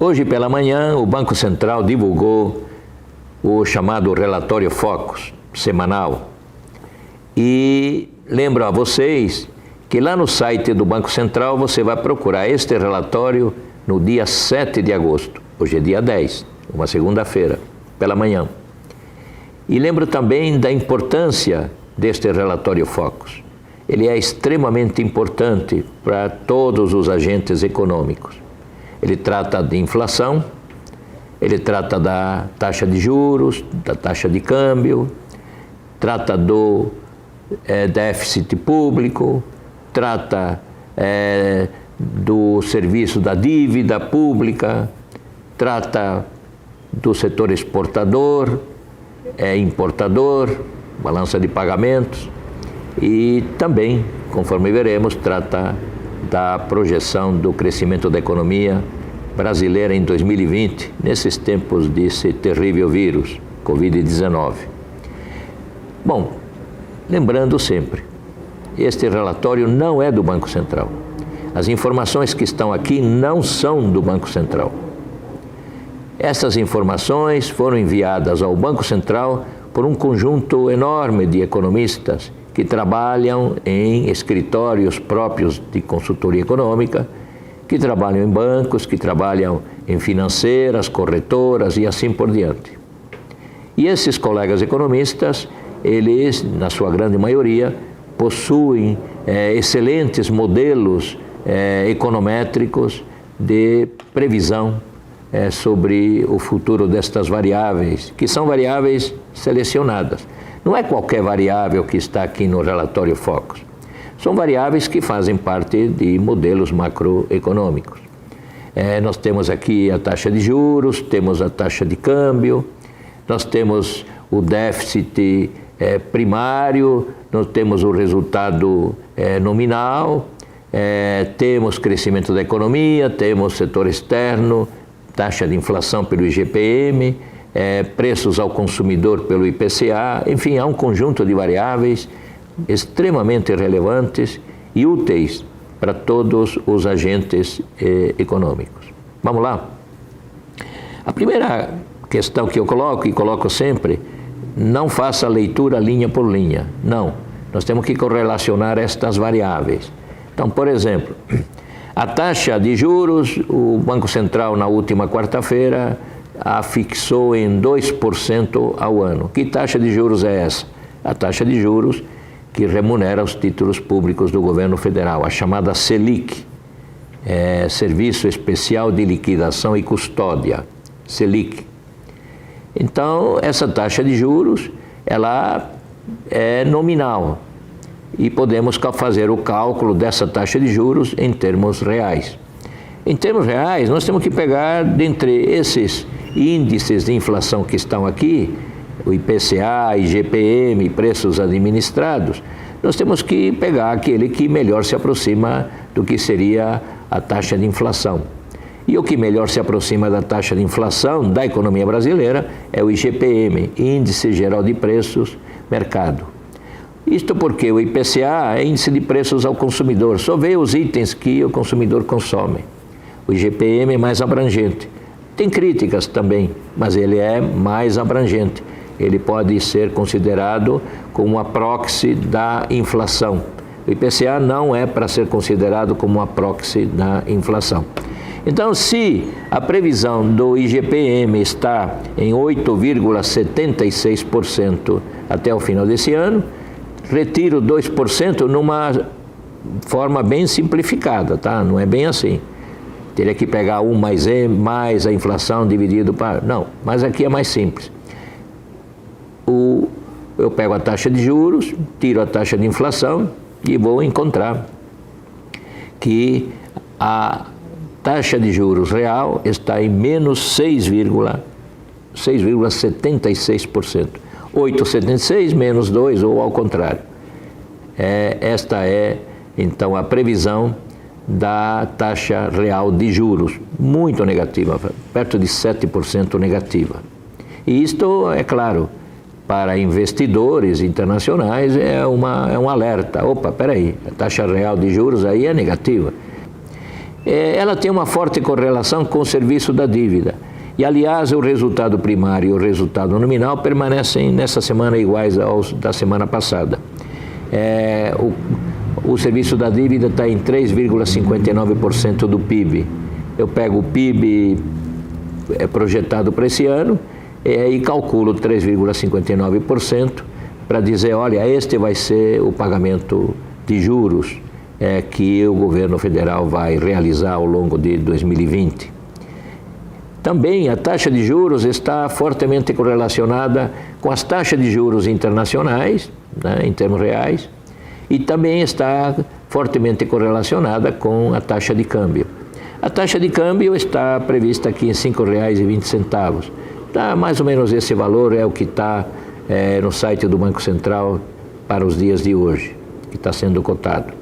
Hoje pela manhã, o Banco Central divulgou o chamado relatório Focus, semanal. E lembro a vocês que lá no site do Banco Central você vai procurar este relatório no dia 7 de agosto. Hoje é dia 10, uma segunda-feira, pela manhã. E lembro também da importância deste relatório Focus. Ele é extremamente importante para todos os agentes econômicos. Ele trata de inflação, ele trata da taxa de juros, da taxa de câmbio, trata do déficit público, trata do serviço da dívida pública, trata do setor exportador, importador, balança de pagamentos e também, conforme veremos, trata da projeção do crescimento da economia brasileira em 2020, nesses tempos desse terrível vírus, Covid-19. Bom, lembrando sempre, este relatório não é do Banco Central. As informações que estão aqui não são do Banco Central. Essas informações foram enviadas ao Banco Central por um conjunto enorme de economistas que trabalham em escritórios próprios de consultoria econômica, que trabalham em bancos, que trabalham em financeiras, corretoras e assim por diante. E esses colegas economistas, eles, na sua grande maioria, possuem excelentes modelos econométricos de previsão sobre o futuro destas variáveis, que são variáveis selecionadas. Não é qualquer variável que está aqui no relatório Focus. São variáveis que fazem parte de modelos macroeconômicos. Nós temos aqui a taxa de juros, temos a taxa de câmbio, nós temos o déficit primário, nós temos o resultado nominal, temos crescimento da economia, temos setor externo, taxa de inflação pelo IGPM, preços ao consumidor pelo IPCA, enfim, há um conjunto de variáveis extremamente relevantes e úteis para todos os agentes econômicos. Vamos lá? A primeira questão que eu coloco, e coloco sempre, não faça leitura linha por linha. Não, nós temos que correlacionar estas variáveis. Então, por exemplo, a taxa de juros, o Banco Central na última quarta-feira a fixou em 2% ao ano. Que taxa de juros é essa? A taxa de juros que remunera os títulos públicos do governo federal, a chamada Selic, Serviço Especial de Liquidação e Custódia, Selic. Então, essa taxa de juros, ela é nominal e podemos fazer o cálculo dessa taxa de juros em termos reais. Em termos reais, nós temos que pegar dentre esses índices de inflação que estão aqui, o IPCA, IGPM, preços administrados, nós temos que pegar aquele que melhor se aproxima do que seria a taxa de inflação. E o que melhor se aproxima da taxa de inflação da economia brasileira é o IGPM, Índice Geral de Preços, Mercado. Isto porque o IPCA é Índice de Preços ao Consumidor, só vê os itens que o consumidor consome. O IGPM é mais abrangente. Tem críticas também, mas ele é mais abrangente. Ele pode ser considerado como uma proxy da inflação. O IPCA não é para ser considerado como uma proxy da inflação. Então, se a previsão do IGPM está em 8,76% até o final desse ano, retiro 2% numa forma bem simplificada, tá? Não é bem assim. Teria que pegar 1 mais E, mais a inflação dividido para... Não, mas aqui é mais simples. Eu pego a taxa de juros, tiro a taxa de inflação e vou encontrar que a taxa de juros real está em menos 6,76%. 8,76 menos 2 ou ao contrário. Esta é, então, a previsão da taxa real de juros, muito negativa, perto de 7% negativa. E isto, é claro, para investidores internacionais é um alerta. Opa, espera aí, a taxa real de juros aí é negativa. ela tem uma forte correlação com o serviço da dívida. E, aliás, o resultado primário e o resultado nominal permanecem nessa semana iguais aos da semana passada. O serviço da dívida está em 3,59% do PIB. Eu pego o PIB projetado para esse ano e calculo 3,59% para dizer, olha, este vai ser o pagamento de juros que o governo federal vai realizar ao longo de 2020. Também a taxa de juros está fortemente correlacionada com as taxas de juros internacionais, né, em termos reais, e também está fortemente correlacionada com a taxa de câmbio. A taxa de câmbio está prevista aqui em R$ 5,20. Tá, mais ou menos esse valor é o que está no site do Banco Central para os dias de hoje, que está sendo cotado.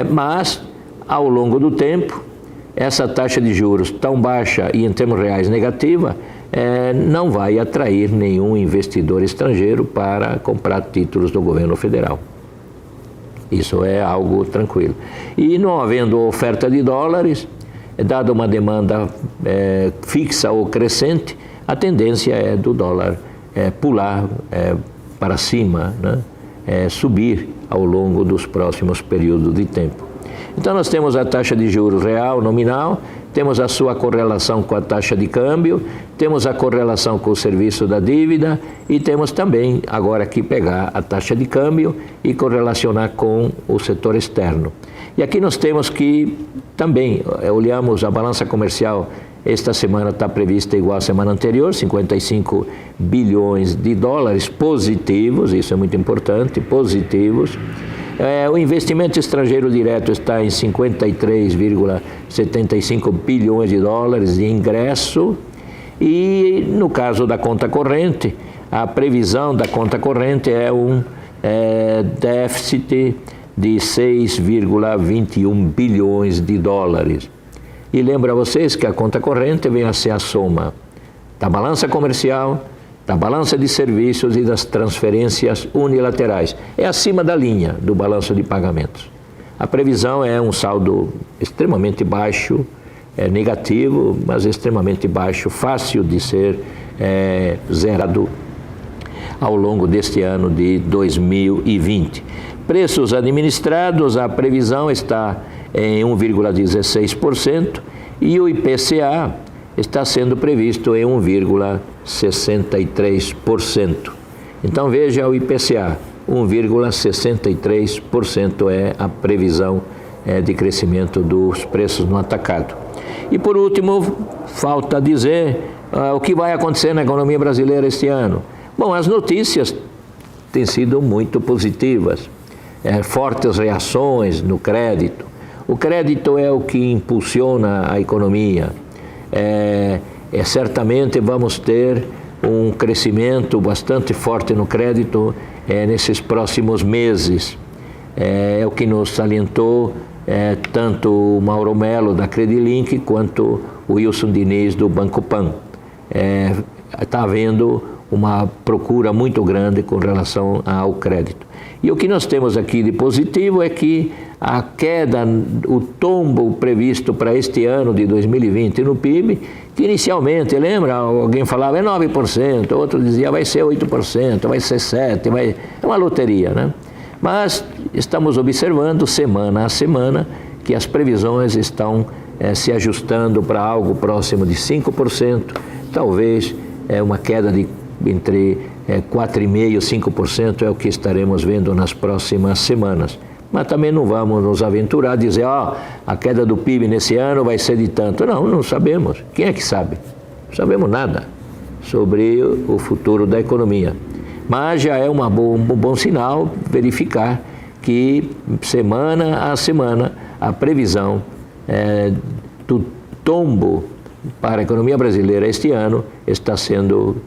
Mas, ao longo do tempo, essa taxa de juros tão baixa e em termos reais negativa, não vai atrair nenhum investidor estrangeiro para comprar títulos do governo federal. Isso é algo tranquilo. E não havendo oferta de dólares, dada uma demanda fixa ou crescente, a tendência é do dólar pular para cima, né? Subir ao longo dos próximos períodos de tempo. Então nós temos a taxa de juros real, nominal, temos a sua correlação com a taxa de câmbio, temos a correlação com o serviço da dívida e temos também agora que pegar a taxa de câmbio e correlacionar com o setor externo. E aqui nós temos que também olhamos a balança comercial. Esta semana está prevista igual à semana anterior, 55 bilhões de dólares positivos, isso é muito importante, positivos. O investimento estrangeiro direto está em 53,75 bilhões de dólares de ingresso e, no caso da conta corrente, a previsão da conta corrente é um déficit de 6,21 bilhões de dólares. E lembro a vocês que a conta corrente vem a ser a soma da balança comercial, da balança de serviços e das transferências unilaterais. É acima da linha do balanço de pagamentos. A previsão é um saldo extremamente baixo, negativo, mas extremamente baixo, fácil de ser zerado ao longo deste ano de 2020. Preços administrados, a previsão está em 1,16% e o IPCA está sendo previsto em 1,63%. Então veja o IPCA, 1,63% é a previsão de crescimento dos preços no atacado. E por último, falta dizer o que vai acontecer na economia brasileira este ano. Bom, as notícias têm sido muito positivas, fortes reações no crédito. O crédito é o que impulsiona a economia. Certamente vamos ter um crescimento bastante forte no crédito nesses próximos meses. É o que nos salientou tanto o Mauro Melo da Credilink quanto o Wilson Diniz do Banco Pan. Está havendo uma procura muito grande com relação ao crédito. E o que nós temos aqui de positivo é que a queda, o tombo previsto para este ano de 2020 no PIB, que inicialmente, lembra, alguém falava é 9%, outro dizia vai ser 8%, vai ser 7%, é uma loteria, né? Mas estamos observando semana a semana que as previsões estão se ajustando para algo próximo de 5%, talvez uma queda de entre 4,5% e 5% é o que estaremos vendo nas próximas semanas. Mas também não vamos nos aventurar a dizer, a queda do PIB nesse ano vai ser de tanto. Não sabemos. Quem é que sabe? Não sabemos nada sobre o futuro da economia. Mas já é um bom sinal verificar que semana a semana a previsão do tombo para a economia brasileira este ano está sendo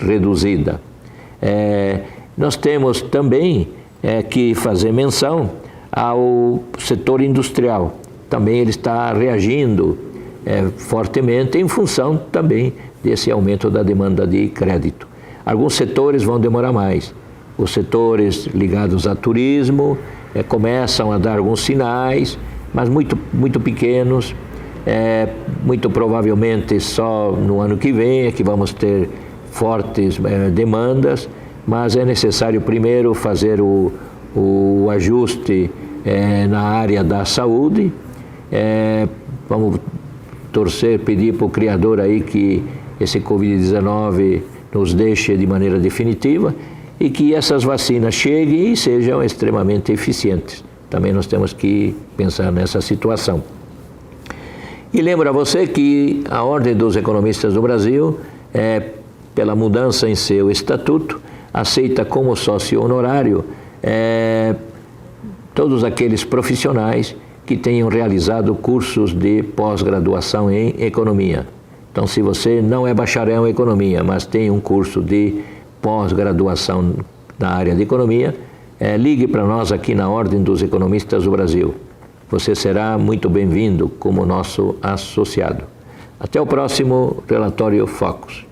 reduzida. Nós temos também que fazer menção ao setor industrial. Também ele está reagindo fortemente em função também desse aumento da demanda de crédito. Alguns setores vão demorar mais. Os setores ligados a turismo começam a dar alguns sinais, mas muito pequenos. Muito provavelmente só no ano que vem é que vamos ter fortes demandas, mas é necessário primeiro fazer o ajuste na área da saúde. Vamos torcer, pedir para o Criador aí que esse Covid-19 nos deixe de maneira definitiva e que essas vacinas cheguem e sejam extremamente eficientes. Também nós temos que pensar nessa situação. E lembro a você que a Ordem dos Economistas do Brasil, pela mudança em seu estatuto, aceita como sócio honorário todos aqueles profissionais que tenham realizado cursos de pós-graduação em economia. Então, se você não é bacharel em economia, mas tem um curso de pós-graduação na área de economia, ligue para nós aqui na Ordem dos Economistas do Brasil. Você será muito bem-vindo como nosso associado. Até o próximo Relatório Focus.